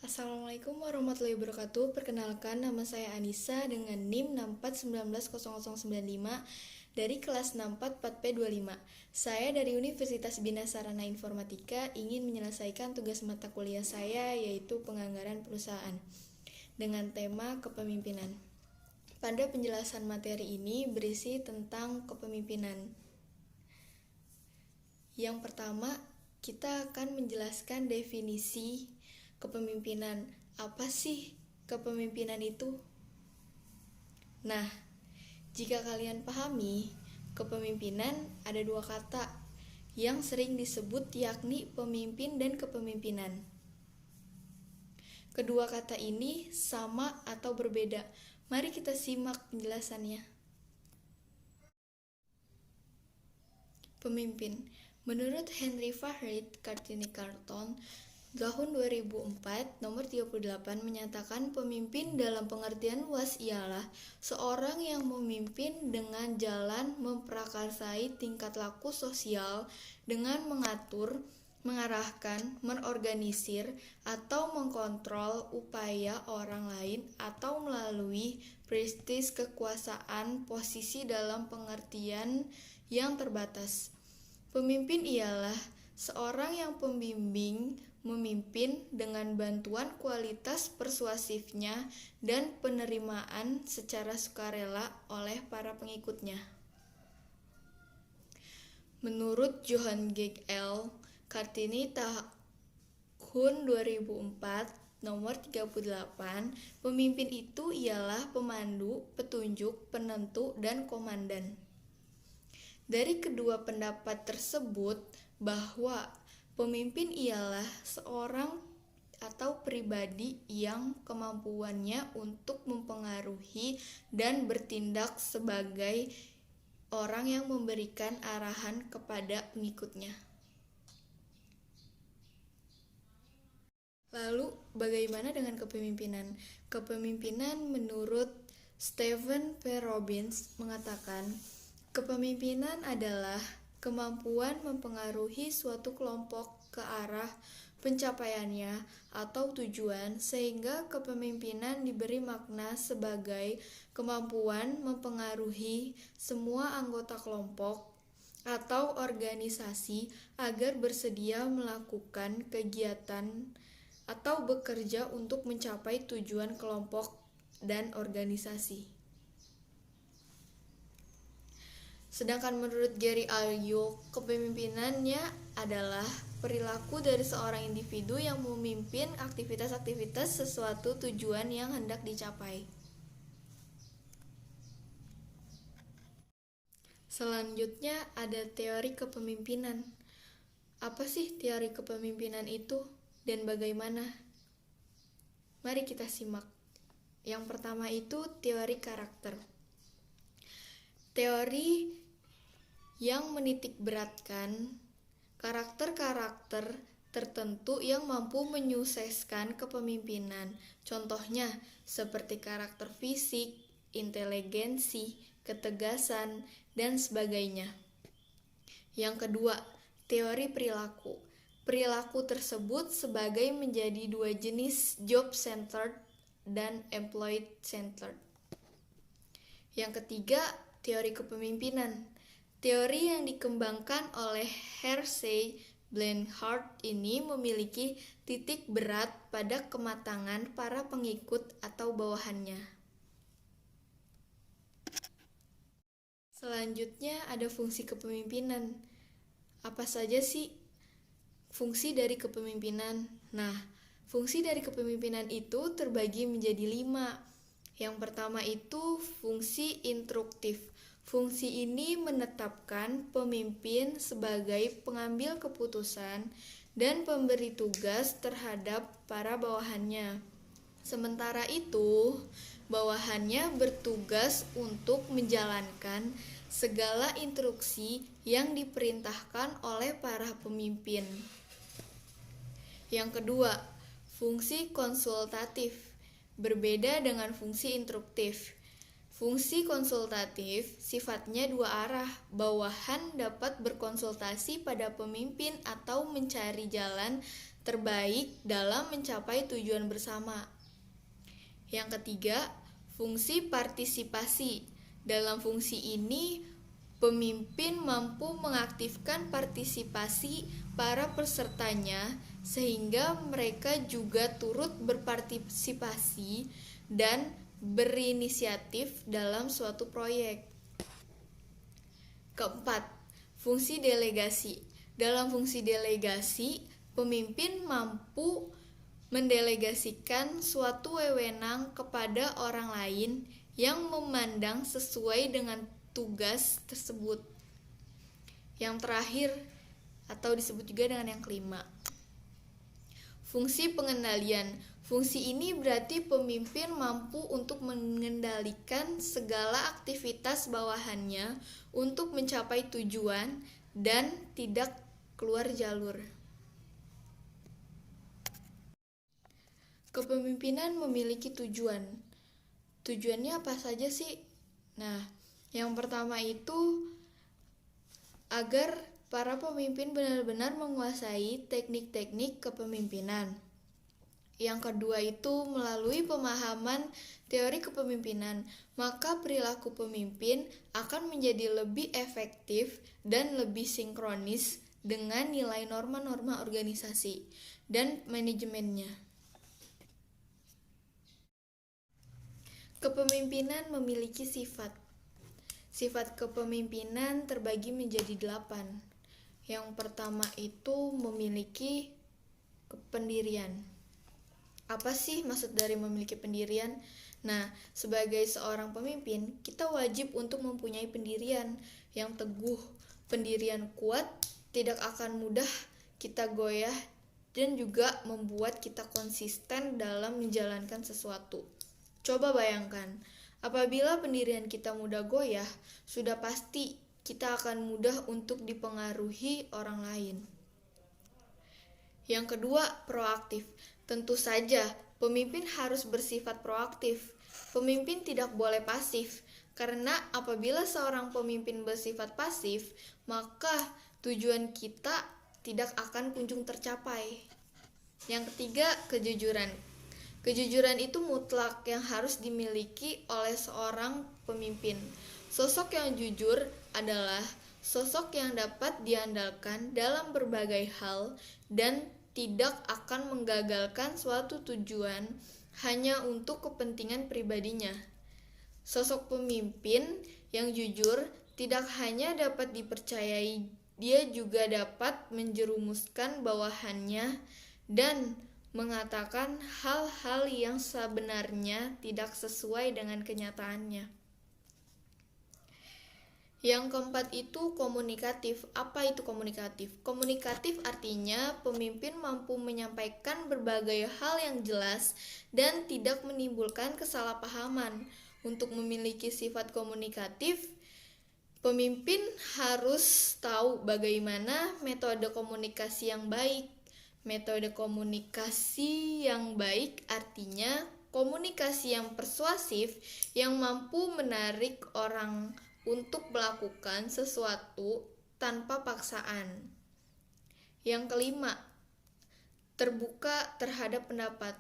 Assalamualaikum warahmatullahi wabarakatuh. Perkenalkan, nama saya Anissa dengan NIM 64190095 dari kelas 64 4P25. Saya dari Universitas Bina Sarana Informatika ingin menyelesaikan tugas mata kuliah saya, yaitu penganggaran perusahaan dengan tema kepemimpinan. Pada penjelasan materi ini berisi tentang kepemimpinan. Yang pertama, kita akan menjelaskan definisi kepemimpinan. Apa sih kepemimpinan itu? Nah, jika kalian pahami, kepemimpinan ada dua kata yang sering disebut, yakni pemimpin dan kepemimpinan. Kedua kata ini sama atau berbeda? Mari kita simak penjelasannya. Pemimpin. Menurut Henry Farid Cartini-Carton, tahun 2004 nomor 38 menyatakan pemimpin dalam pengertian luas ialah seorang yang memimpin dengan jalan memprakarsai tingkat laku sosial dengan mengatur, mengarahkan, mengorganisir, atau mengkontrol upaya orang lain atau melalui prestis kekuasaan posisi dalam pengertian yang terbatas. Pemimpin ialah seorang yang pembimbing, memimpin dengan bantuan kualitas persuasifnya dan penerimaan secara sukarela oleh para pengikutnya. Menurut Johann Georg Cartini tahun 2004 nomor 38, pemimpin itu ialah pemandu, petunjuk, penentu, dan komandan. Dari kedua pendapat tersebut bahwa pemimpin ialah seorang atau pribadi yang kemampuannya untuk mempengaruhi dan bertindak sebagai orang yang memberikan arahan kepada pengikutnya. Lalu, bagaimana dengan kepemimpinan? Kepemimpinan menurut Stephen P. Robbins mengatakan, kepemimpinan adalah kemampuan mempengaruhi suatu kelompok ke arah pencapaiannya atau tujuan, sehingga kepemimpinan diberi makna sebagai kemampuan mempengaruhi semua anggota kelompok atau organisasi agar bersedia melakukan kegiatan atau bekerja untuk mencapai tujuan kelompok dan organisasi. Sedangkan menurut Gary Ayo, kepemimpinannya adalah perilaku dari seorang individu yang memimpin aktivitas-aktivitas sesuatu tujuan yang hendak dicapai. Selanjutnya ada teori kepemimpinan. Apa sih teori kepemimpinan itu dan bagaimana? Mari kita simak. Yang pertama itu teori karakter. Teori yang menitik beratkan karakter-karakter tertentu yang mampu menyukseskan kepemimpinan. Contohnya seperti karakter fisik, inteligensi, ketegasan, dan sebagainya. Yang kedua, teori perilaku. Perilaku tersebut sebagai menjadi dua jenis, job-centered dan employee-centered. Yang ketiga, teori kepemimpinan. Teori yang dikembangkan oleh Hersey Blanchard ini memiliki titik berat pada kematangan para pengikut atau bawahannya. Selanjutnya ada fungsi kepemimpinan. Apa saja sih fungsi dari kepemimpinan? Nah, fungsi dari kepemimpinan itu terbagi menjadi 5. Yang pertama itu fungsi instruktif. Fungsi ini menetapkan pemimpin sebagai pengambil keputusan dan pemberi tugas terhadap para bawahannya. Sementara itu, bawahannya bertugas untuk menjalankan segala instruksi yang diperintahkan oleh para pemimpin. Yang kedua, fungsi konsultatif. Berbeda dengan fungsi instruktif. Fungsi konsultatif sifatnya dua arah. Bawahan dapat berkonsultasi pada pemimpin atau mencari jalan terbaik dalam mencapai tujuan bersama. Yang ketiga, fungsi partisipasi. Dalam fungsi ini, pemimpin mampu mengaktifkan partisipasi para pesertanya sehingga mereka juga turut berpartisipasi dan berinisiatif dalam suatu proyek. Keempat, fungsi delegasi. Dalam fungsi delegasi, pemimpin mampu mendelegasikan suatu wewenang kepada orang lain yang memandang sesuai dengan tugas tersebut. Yang terakhir, atau disebut juga dengan yang kelima, fungsi pengendalian. Fungsi ini berarti pemimpin mampu untuk mengendalikan segala aktivitas bawahannya untuk mencapai tujuan dan tidak keluar jalur. Kepemimpinan memiliki tujuan. Tujuannya apa saja sih? Nah, yang pertama itu agar para pemimpin benar-benar menguasai teknik-teknik kepemimpinan. Yang kedua itu melalui pemahaman teori kepemimpinan, maka perilaku pemimpin akan menjadi lebih efektif dan lebih sinkronis dengan nilai norma-norma organisasi dan manajemennya. Kepemimpinan memiliki sifat. Sifat kepemimpinan terbagi menjadi 8. Yang pertama itu memiliki pendirian. Apa sih maksud dari memiliki pendirian? Nah, sebagai seorang pemimpin, kita wajib untuk mempunyai pendirian yang teguh. Pendirian kuat tidak akan mudah kita goyah dan juga membuat kita konsisten dalam menjalankan sesuatu. Coba bayangkan, apabila pendirian kita mudah goyah, sudah pasti kita akan mudah untuk dipengaruhi orang lain. Yang kedua, proaktif. Tentu saja, pemimpin harus bersifat proaktif. Pemimpin tidak boleh pasif, karena apabila seorang pemimpin bersifat pasif, maka tujuan kita tidak akan kunjung tercapai. Yang ketiga, kejujuran. Kejujuran itu mutlak yang harus dimiliki oleh seorang pemimpin. Sosok yang jujur adalah sosok yang dapat diandalkan dalam berbagai hal dan tidak akan menggagalkan suatu tujuan hanya untuk kepentingan pribadinya. Sosok pemimpin yang jujur tidak hanya dapat dipercayai, dia juga dapat menjerumuskan bawahannya dan mengatakan hal-hal yang sebenarnya tidak sesuai dengan kenyataannya. Yang keempat itu komunikatif. Apa itu komunikatif? Komunikatif artinya pemimpin mampu menyampaikan berbagai hal yang jelas dan tidak menimbulkan kesalahpahaman. Untuk memiliki sifat komunikatif, pemimpin harus tahu bagaimana metode komunikasi yang baik. Metode komunikasi yang baik artinya komunikasi yang persuasif yang mampu menarik orang untuk melakukan sesuatu tanpa paksaan. Yang kelima, terbuka terhadap pendapat.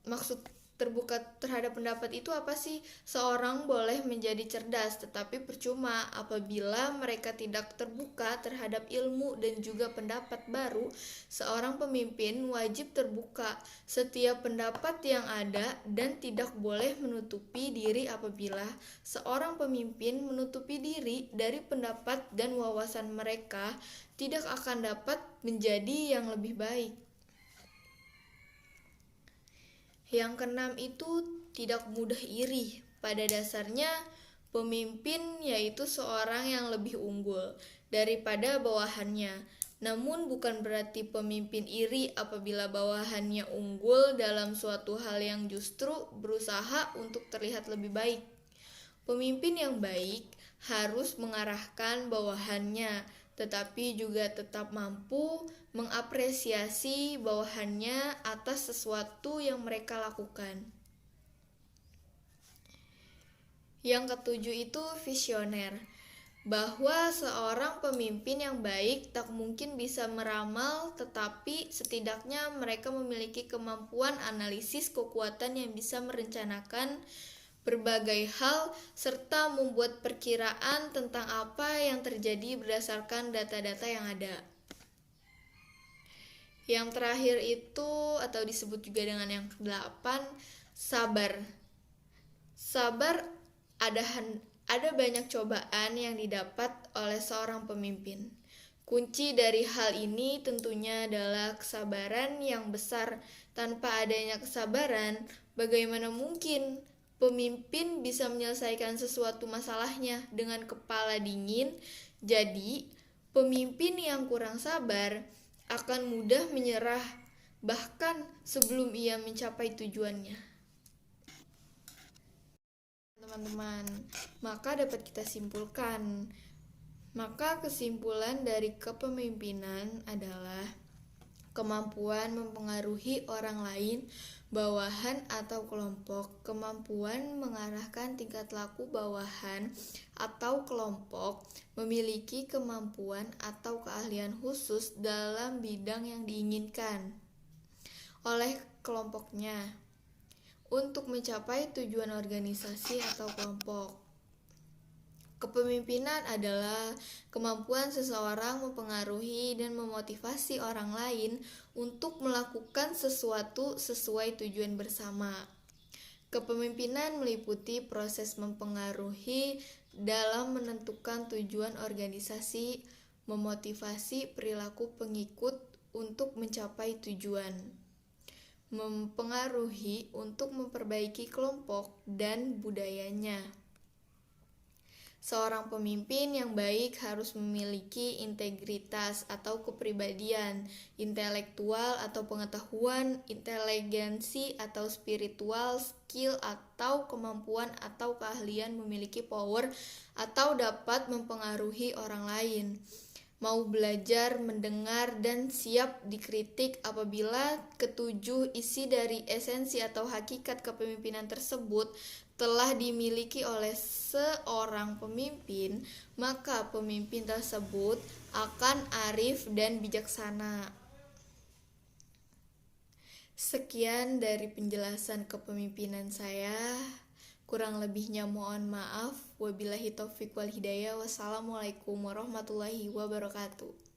Maksud terbuka terhadap pendapat itu apa sih? Seorang boleh menjadi cerdas, tetapi percuma apabila mereka tidak terbuka terhadap ilmu dan juga pendapat baru. Seorang pemimpin wajib terbuka setiap pendapat yang ada dan tidak boleh menutupi diri. Apabila seorang pemimpin menutupi diri dari pendapat dan wawasan mereka, tidak akan dapat menjadi yang lebih baik. Yang keenam itu tidak mudah iri. Pada dasarnya, pemimpin yaitu seorang yang lebih unggul daripada bawahannya. Namun bukan berarti pemimpin iri apabila bawahannya unggul dalam suatu hal yang justru berusaha untuk terlihat lebih baik. Pemimpin yang baik harus mengarahkan bawahannya, tetapi juga tetap mampu mengapresiasi bawahannya atas sesuatu yang mereka lakukan. Yang ketujuh itu visioner. bahwa seorang pemimpin yang baik tak mungkin bisa meramal, tetapi setidaknya mereka memiliki kemampuan analisis kekuatan yang bisa merencanakan berbagai hal serta membuat perkiraan tentang apa yang terjadi berdasarkan data-data yang ada. Yang terakhir itu atau disebut juga dengan yang ke-8, sabar. Sabar ada banyak cobaan yang didapat oleh seorang pemimpin. Kunci dari hal ini tentunya adalah kesabaran yang besar. Tanpa adanya kesabaran, bagaimana mungkin pemimpin bisa menyelesaikan sesuatu masalahnya dengan kepala dingin? Jadi, pemimpin yang kurang sabar akan mudah menyerah, bahkan sebelum ia mencapai tujuannya. Teman-teman, maka dapat kita simpulkan. Maka kesimpulan dari kepemimpinan adalah kemampuan mempengaruhi orang lain, bawahan atau kelompok, kemampuan mengarahkan tingkat laku bawahan atau kelompok, memiliki kemampuan atau keahlian khusus dalam bidang yang diinginkan oleh kelompoknya untuk mencapai tujuan organisasi atau kelompok. Kepemimpinan adalah kemampuan seseorang mempengaruhi dan memotivasi orang lain untuk melakukan sesuatu sesuai tujuan bersama. Kepemimpinan meliputi proses mempengaruhi dalam menentukan tujuan organisasi, memotivasi perilaku pengikut untuk mencapai tujuan, mempengaruhi untuk memperbaiki kelompok dan budayanya. Seorang pemimpin yang baik harus memiliki integritas atau kepribadian, intelektual atau pengetahuan, inteligensi atau spiritual, skill atau kemampuan atau keahlian memiliki power atau dapat mempengaruhi orang lain. Mau belajar, mendengar, dan siap dikritik apabila ketujuh isi dari esensi atau hakikat kepemimpinan tersebut telah dimiliki oleh seorang pemimpin, maka pemimpin tersebut akan arif dan bijaksana. Sekian dari penjelasan kepemimpinan saya. Kurang lebihnya mohon maaf. Wabillahi taufiq wal hidayah. Wassalamualaikum warahmatullahi wabarakatuh.